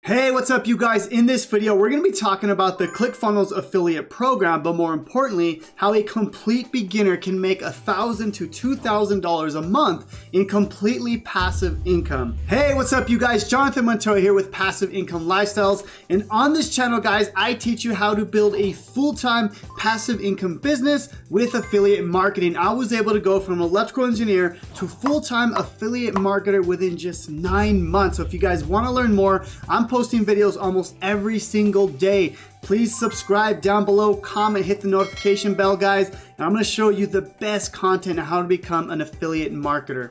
Hey, what's up you guys? In this video, we're going to be talking about the ClickFunnels affiliate program, but more importantly, how a complete beginner can make $1,000 to $2,000 a month in completely passive income. Hey, what's up you guys? Jonathan Montoya here with Passive Income Lifestyles. And on this channel, guys, I teach you how to build a full-time passive income business with affiliate marketing. I was able to go from electrical engineer to full-time affiliate marketer within just 9 months. So if you guys want to learn more, I'm posting videos almost every single day. Please subscribe down below, comment, hit the notification bell, guys, and I'm going to show you the best content on how to become an affiliate marketer.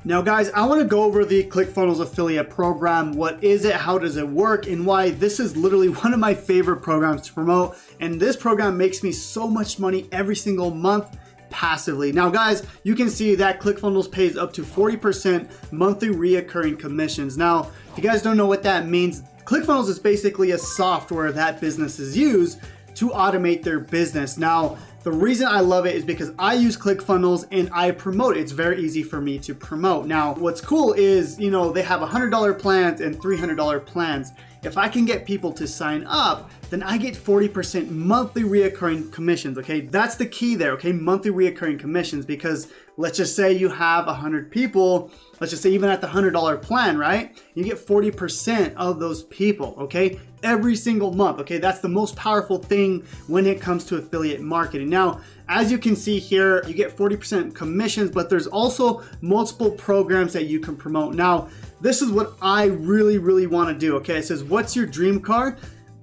Now guys, I want to go over the ClickFunnels affiliate program. What is it? How does it work? And why this is literally one of my favorite programs to promote. And this program makes me so much money every single month passively. Now guys, you can see that ClickFunnels pays up to 40% monthly reoccurring commissions. Now, if you guys don't know what that means, ClickFunnels is basically a software that businesses use to automate their business. Now, the reason I love it is because I use ClickFunnels and I promote it. It's very easy for me to promote. Now, what's cool is, you know, they have $100 plans and $300 plans. If I can get people to sign up, then I get 40% monthly reoccurring commissions, okay? That's the key there, okay? Monthly reoccurring commissions, because let's just say you have 100 people, let's just say even at the $100 plan, right? You get 40% of those people, okay? Every single month, okay? That's the most powerful thing when it comes to affiliate marketing. Now, as you can see here, you get 40% commissions, but there's also multiple programs that you can promote. Now, this is what I really want to do, okay? It says, what's your dream car?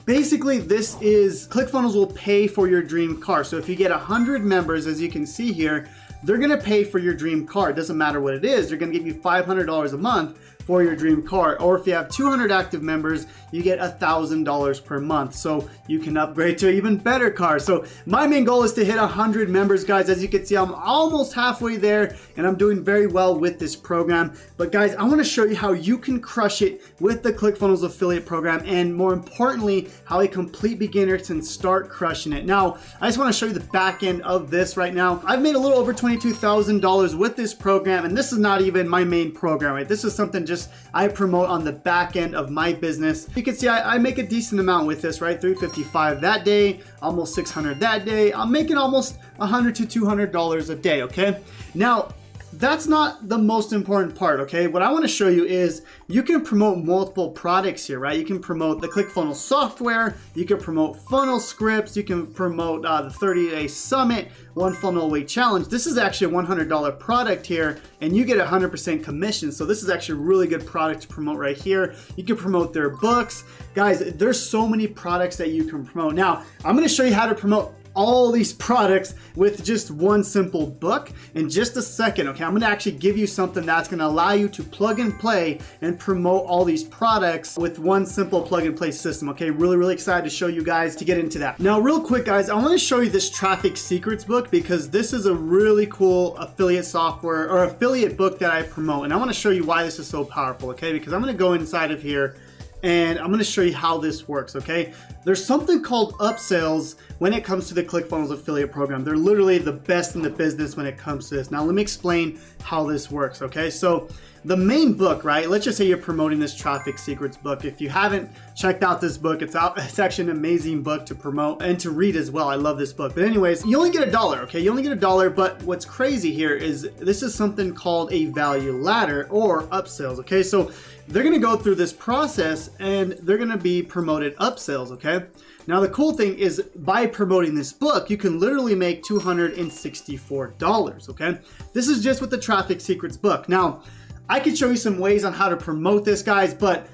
Basically, this is, ClickFunnels will pay for your dream car. So if you get 100 members, as you can see here, they're gonna pay for your dream car. It doesn't matter what it is. They're gonna give you $500 a month for your dream car. Or if you have 200 active members, you get $1,000 per month. So you can upgrade to an even better car. So my main goal is to hit 100 members, guys. As you can see, I'm almost halfway there and I'm doing very well with this program. But guys, I wanna show you how you can crush it with the ClickFunnels affiliate program, and more importantly, how a complete beginner can start crushing it. Now, I just wanna show you the back end of this right now. I've made a little over $22,000 with this program, and this is not even my main program, right? This is something just I promote on the back end of my business. You can see I make a decent amount with this, right? $355 that day, almost $600 that day. I'm making almost $100 to $200 a day, okay? Now, that's not the most important part, okay? What I want to show you is you can promote multiple products here, right? You can promote the ClickFunnels software, you can promote funnel scripts, you can promote the 30-day summit, one funnel away challenge. This is actually a $100 product here, and you get 100% commission. So this is actually a really good product to promote right here. You can promote their books. Guys, there's so many products that you can promote. Now, I'm going to show you how to promote all these products with just one simple book in just a second, okay? I'm gonna actually give you something that's gonna allow you to plug and play and promote all these products with one simple plug and play system, okay? Really excited to show you guys to get into that. Now, real quick, guys, I wanna show you this traffic secrets book because this is a really cool affiliate software or affiliate book that I promote. And I wanna show you why this is so powerful, okay? Because I'm gonna go inside of here and I'm gonna show you how this works, okay? There's something called upsells when it comes to the ClickFunnels affiliate program. They're literally the best in the business when it comes to this. Now let me explain how this works, okay? So the main book, right? Let's just say you're promoting this traffic secrets book. If you haven't checked out this book, it's actually an amazing book to promote and to read as well. I love this book. But anyways, you only get $1, okay? You only get $1, but what's crazy here is this is something called a value ladder or upsells, okay? So they're gonna go through this process and they're gonna be promoted upsells, okay? Now the cool thing is by promoting this book, you can literally make $264, okay? This is just with the traffic secrets book. Now, I could show you some ways on how to promote this, guys, but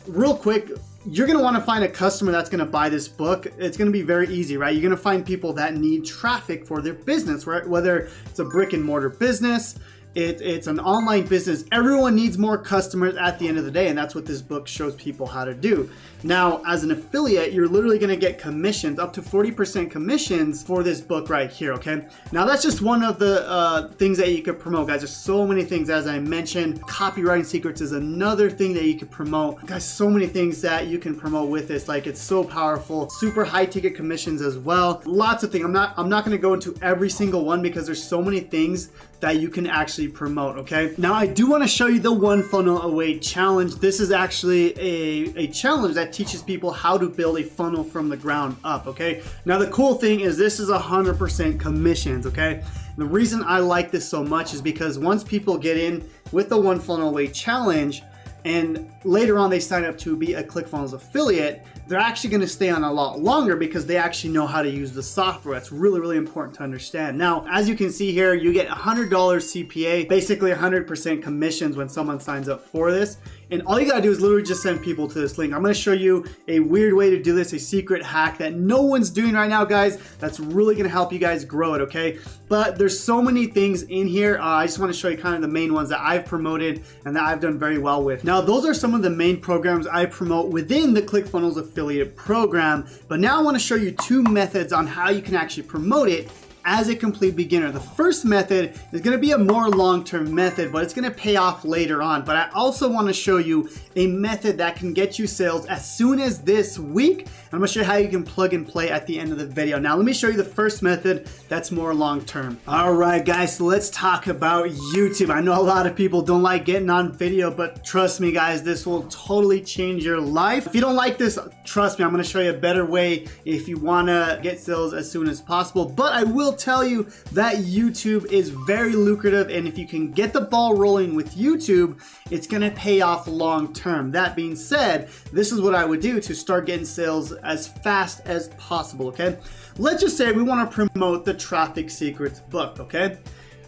real quick, you're gonna wanna find a customer that's gonna buy this book. It's gonna be very easy, right? You're gonna find people that need traffic for their business, right? Whether it's a brick and mortar business, it's an online business. Everyone needs more customers at the end of the day, and that's what this book shows people how to do. Now, as an affiliate, you're literally gonna get commissions, up to 40% commissions for this book right here, okay? Now, that's just one of the things that you could promote, guys. There's so many things, as I mentioned. Copywriting secrets is another thing that you could promote. Guys, so many things that you can promote with this. Like, it's so powerful. Super high ticket commissions as well. Lots of things. I'm not gonna go into every single one because there's so many things that you can actually promote, okay? Now, I do want to show you the one funnel away challenge. This is actually a challenge that teaches people how to build a funnel from the ground up, okay? Now, the cool thing is this is 100% commissions, okay? The reason I like this so much is because once people get in with the one funnel away challenge, and later on they sign up to be a ClickFunnels affiliate, they're actually going to stay on a lot longer because they actually know how to use the software. That's really, really important to understand. Now, as you can see here, you get $100 CPA, basically 100% commissions when someone signs up for this. And all you gotta do is literally just send people to this link. I'm gonna show you a weird way to do this, a secret hack that no one's doing right now, guys. That's really gonna help you guys grow it, okay? But there's so many things in here. I just wanna show you kind of the main ones that I've promoted and that I've done very well with. Now, those are some of the main programs I promote within the ClickFunnels affiliate program. But now I wanna show you two methods on how you can actually promote it as a complete beginner. The first method is going to be a more long-term method, but it's going to pay off later on. But I also want to show you a method that can get you sales as soon as this week. And I'm going to show you how you can plug and play at the end of the video. Now, let me show you the first method that's more long-term. All right, guys, so let's talk about YouTube. I know a lot of people don't like getting on video, but trust me, guys, this will totally change your life. If you don't like this, trust me, I'm going to show you a better way if you want to get sales as soon as possible. But I will tell you that YouTube is very lucrative, and if you can get the ball rolling with YouTube, it's gonna pay off long term. That being said, this is what I would do to start getting sales as fast as possible, okay? Let's just say we wanna promote the Traffic Secrets book, okay?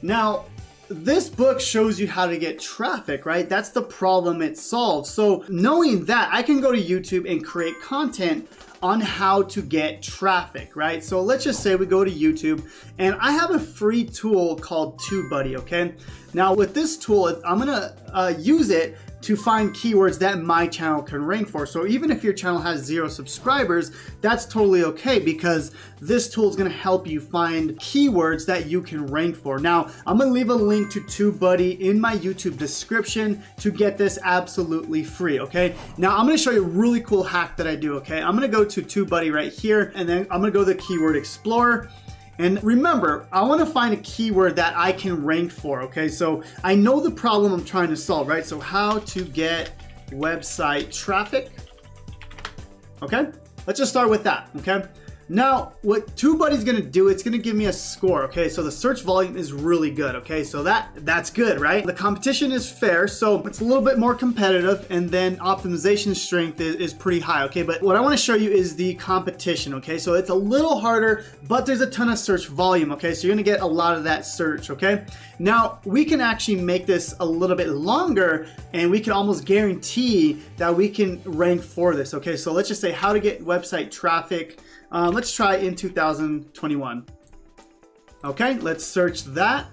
Now, this book shows you how to get traffic, right? That's the problem it solves. So knowing that, I can go to YouTube and create content on how to get traffic, right? So let's just say we go to YouTube and I have a free tool called TubeBuddy, okay? Now with this tool, I'm gonna use it to find keywords that my channel can rank for. So even if your channel has 0 subscribers, that's totally okay because this tool is gonna help you find keywords that you can rank for. Now, I'm gonna leave a link to TubeBuddy in my YouTube description to get this absolutely free, okay? Now, I'm gonna show you a really cool hack that I do, okay? I'm gonna go to TubeBuddy right here, and then I'm gonna go to the Keyword Explorer. And remember, I want to find a keyword that I can rank for, okay? So I know the problem I'm trying to solve, right? So how to get website traffic, okay? Let's just start with that, okay? Now, what TubeBuddy's gonna do, it's gonna give me a score, okay? So the search volume is really good, okay? So that's good, right? The competition is fair, so it's a little bit more competitive, and then optimization strength is pretty high, okay? But what I wanna show you is the competition, okay? So it's a little harder, but there's a ton of search volume, okay? So you're gonna get a lot of that search, okay? Now, we can actually make this a little bit longer, and we can almost guarantee that we can rank for this, okay? So let's just say how to get website traffic. Let's try in 2021. Okay, let's search that.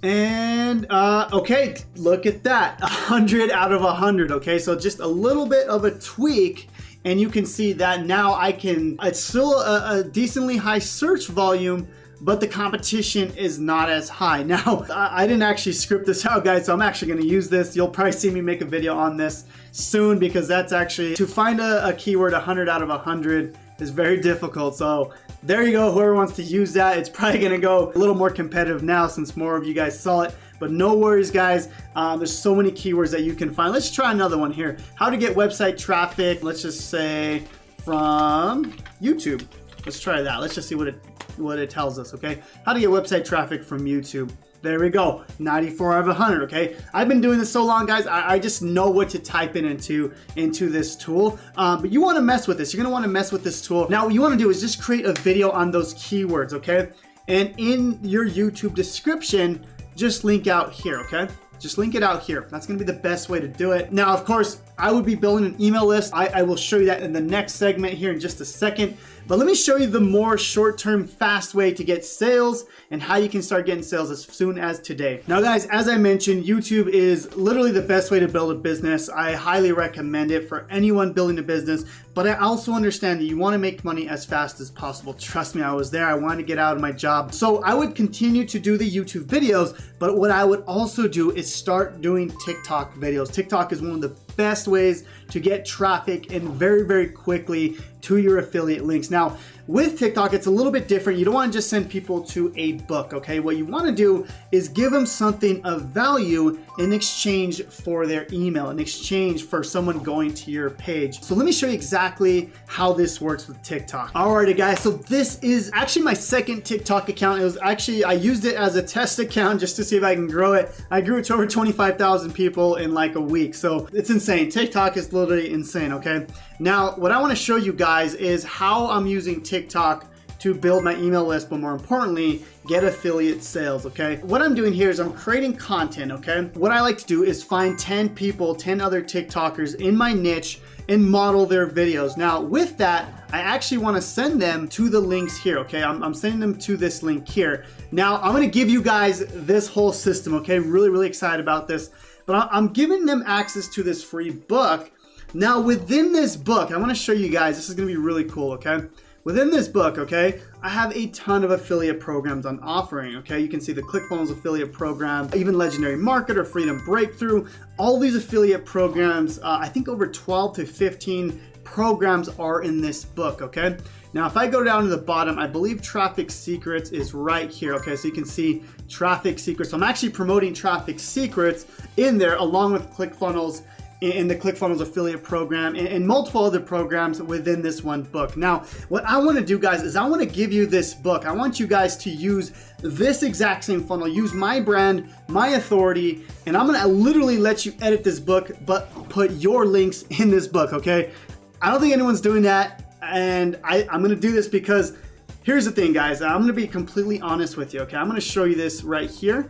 And okay, look at that, 100 out of 100, okay? So just a little bit of a tweak, and you can see that now it's still a decently high search volume, but the competition is not as high. Now, I didn't actually script this out, guys, so I'm actually gonna use this. You'll probably see me make a video on this soon because that's actually, to find a keyword 100 out of 100 is very difficult. So there you go, whoever wants to use that, it's probably gonna go a little more competitive now since more of you guys saw it. But no worries, guys. There's so many keywords that you can find. Let's try another one here. How to get website traffic, let's just say from YouTube. Let's try that. Let's just see what it tells us, okay? How to get website traffic from YouTube. There we go, 94 out of 100, okay? I've been doing this so long, guys, I just know what to type into this tool. But you wanna mess with this. You're gonna wanna mess with this tool. Now, what you wanna do is just create a video on those keywords, okay? And in your YouTube description, just link out here, okay? Just link it out here. That's gonna be the best way to do it. Now, of course, I would be building an email list. I will show you that in the next segment here in just a second. But let me show you the more short-term, fast way to get sales and how you can start getting sales as soon as today. Now, guys, as I mentioned, YouTube is literally the best way to build a business. I highly recommend it for anyone building a business, but I also understand that you want to make money as fast as possible. Trust me, I was there. I wanted to get out of my job. So I would continue to do the YouTube videos, but what I would also do is start doing TikTok videos. TikTok is one of the best ways to get traffic and very, very quickly to your affiliate links. Now, with TikTok, it's a little bit different. You don't want to just send people to a book, okay? What you want to do is give them something of value in exchange for their email, in exchange for someone going to your page. So let me show you exactly how this works with TikTok. Alrighty guys, so this is actually my second TikTok account. It was actually, I used it as a test account just to see if I can grow it. I grew it to over 25,000 people in like a week. So it's insane. TikTok is literally insane, okay? Now, what I want to show you guys is how I'm using TikTok to build my email list, but more importantly, get affiliate sales, okay? What I'm doing here is I'm creating content, okay? What I like to do is find 10 people, 10 other TikTokers in my niche and model their videos. Now, with that, I actually want to send them to the links here, okay? I'm sending them to this link here. Now, I'm going to give you guys this whole system, okay? Really excited about this, but I'm giving them access to this free book. Now, within this book, I want to show you guys, this is going to be really cool, okay? Within this book, okay, I have a ton of affiliate programs on offering, okay? You can see the ClickFunnels affiliate program, even Legendary Marketer, Freedom Breakthrough, all these affiliate programs, I think over 12 to 15 programs are in this book, okay? Now, if I go down to the bottom, I believe Traffic Secrets is right here, okay? So you can see Traffic Secrets. So I'm actually promoting Traffic Secrets in there along with ClickFunnels in the ClickFunnels affiliate program and multiple other programs within this one book. Now, what I want to do, guys, is I want to give you this book. I want you guys to use this exact same funnel, use my brand, my authority, and I'm going to literally let you edit this book, but put your links in this book, okay? I don't think anyone's doing that, and I'm going to do this because here's the thing, guys. I'm going to be completely honest with you, okay? I'm going to show you this right here.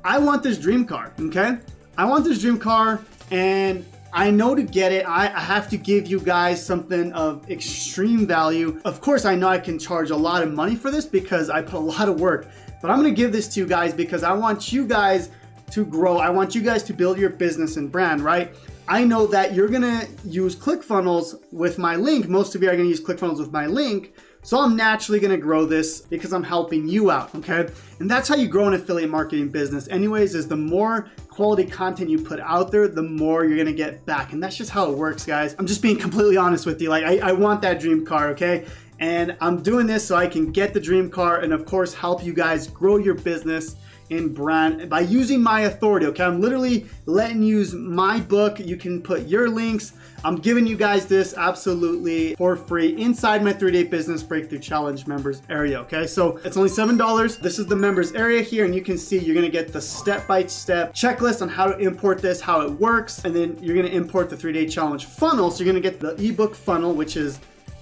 I want this dream car, okay? I want this dream car, and I know to get it, I have to give you guys something of extreme value. Of course, I know I can charge a lot of money for this because I put a lot of work, but I'm gonna give this to you guys because I want you guys to grow. I want you guys to build your business and brand, right? I know that you're gonna use ClickFunnels with my link. Most of you are gonna use ClickFunnels with my link. So I'm naturally gonna grow this because I'm helping you out, okay? And that's how you grow an affiliate marketing business. Anyways, is the more quality content you put out there, the more you're gonna get back. And that's just how it works, guys. I'm just being completely honest with you. Like, I want that dream car, okay? And I'm doing this so I can get the dream car and of course help you guys grow your business and brand by using my authority, okay? I'm literally letting you use my book. You can put your links. I'm giving you guys this absolutely for free inside my 3-day business breakthrough challenge members area, okay? So it's only $7. This is the members area here, and you can see you're gonna get the step-by-step checklist on how to import this, how it works, and then you're gonna import the 3-day challenge funnel. So you're gonna get the ebook funnel, which is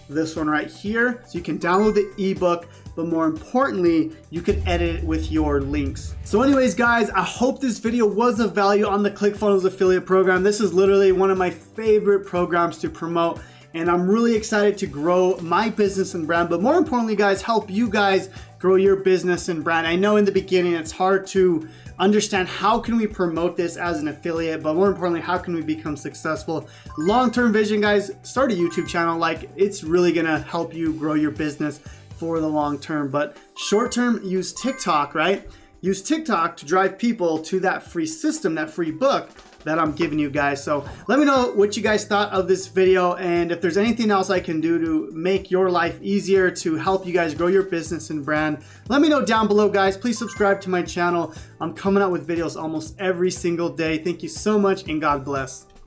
this one right here. So you can download the ebook, but more importantly, you can edit it with your links. So anyways, guys, I hope this video was of value on the ClickFunnels affiliate program. This is literally one of my favorite programs to promote, and I'm really excited to grow my business and brand, but more importantly, guys, help you guys grow your business and brand. I know in the beginning, it's hard to understand how can we promote this as an affiliate, but more importantly, how can we become successful? Long-term vision, guys, start a YouTube channel. Like, it's really gonna help you grow your business for the long term, but short term, use TikTok, right? Use TikTok to drive people to that free system, that free book that I'm giving you guys. So let me know what you guys thought of this video, and if there's anything else I can do to make your life easier, to help you guys grow your business and brand, let me know down below, guys. Please subscribe to my channel. I'm coming out with videos almost every single day. Thank you so much, and God bless.